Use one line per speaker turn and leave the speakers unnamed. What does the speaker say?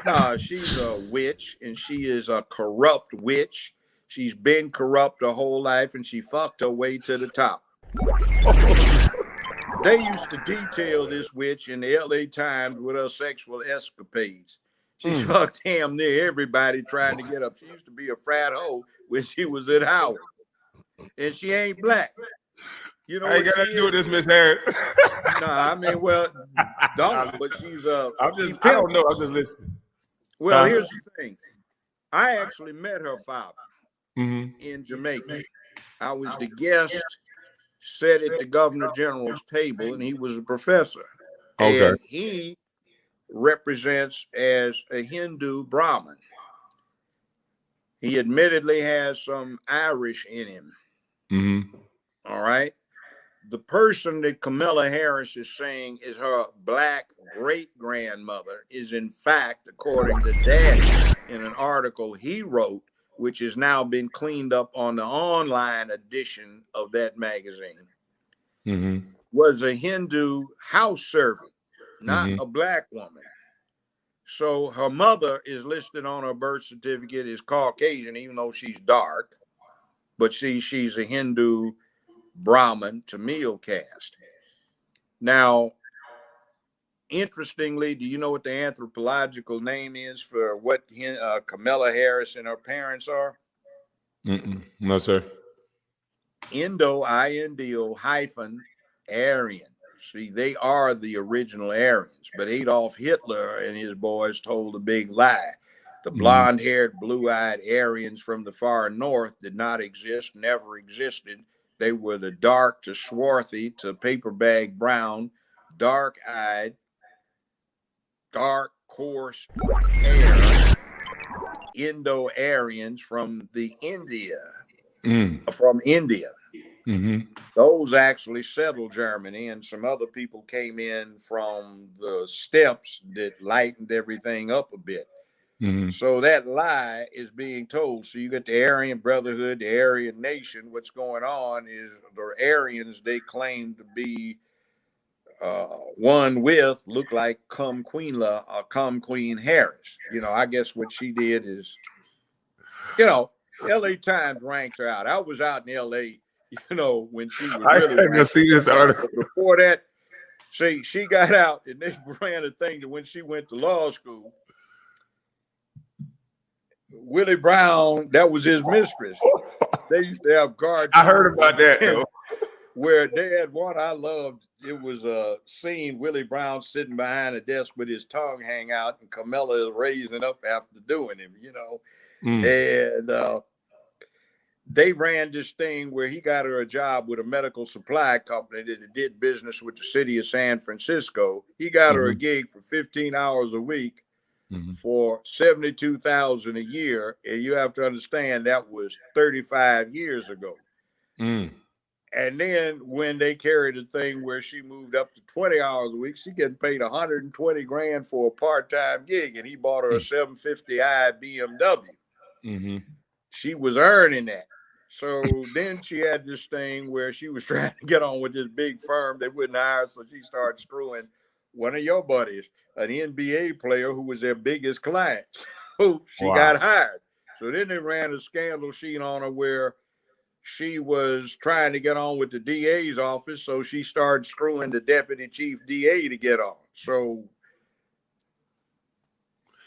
No, she's a witch, and she is a corrupt witch. She's been corrupt her whole life, and she fucked her way to the top. They used to detail this witch in the LA Times with her sexual escapades. She fucked damn near everybody trying to get up. She used to be a frat hoe when she was at Howard. And she ain't black. You know
I ain't got to do with this, Miss Harris.
Nah, I mean, well, don't. But she's
I don't know. I'm just listening.
Well, here's the thing. I actually met her father in Jamaica. I was the guest, sat at the governor general's table, and he was a professor.
Okay.
And he represents as a Hindu Brahmin. He admittedly has some Irish in him. All right. The person that Kamala Harris is saying is her black great-grandmother is, in fact, according to Daddy, in an article he wrote, which has now been cleaned up on the online edition of that magazine, was a Hindu house servant, not a black woman. So her mother is listed on her birth certificate as Caucasian, even though she's dark. But she's a Hindu Brahmin Tamil caste. Now, interestingly, do you know what the anthropological name is for what Kamala Harris and her parents are?
No, sir.
Indo hyphen Aryan. See, they are the original Aryans, but Adolf Hitler and his boys told a big lie. The blonde-haired, blue-eyed Aryans from the far north did not exist, never existed. They were the dark to swarthy to paper bag brown, dark-eyed, dark, coarse hair Indo-Aryans from India. Those actually settled Germany, and some other people came in from the steppes that lightened everything up a bit. So that lie is being told. So you get the Aryan Brotherhood, the Aryan Nation. What's going on is the Aryans they claim to be one with look like Queen Harris. You know, I guess what she did is, you know, LA Times ranked her out. I was out in LA, you know, when she was really.
I haven't seen this article.
Before that, she got out and they ran a thing that when she went to law school, Willie Brown, that was his mistress. They used to have guards.
I heard about that though.
Where they had one I loved. It was a scene Willie Brown sitting behind a desk with his tongue hang out, and Kamala is raising up after doing him, you know. And they ran this thing where he got her a job with a medical supply company that did business with the city of San Francisco. He got her a gig for 15 hours a week for $72,000 a year. And you have to understand that was 35 years ago. And then when they carried a thing where she moved up to 20 hours a week, she getting paid $120,000 for a part-time gig, and he bought her a 750i BMW. She was earning that. So then she had this thing where she was trying to get on with this big firm that wouldn't hire, so she started screwing one of your buddies, an NBA player who was their biggest client. So she got hired. So then they ran a scandal sheet on her where she was trying to get on with the DA's office, so she started screwing the deputy chief DA to get on. So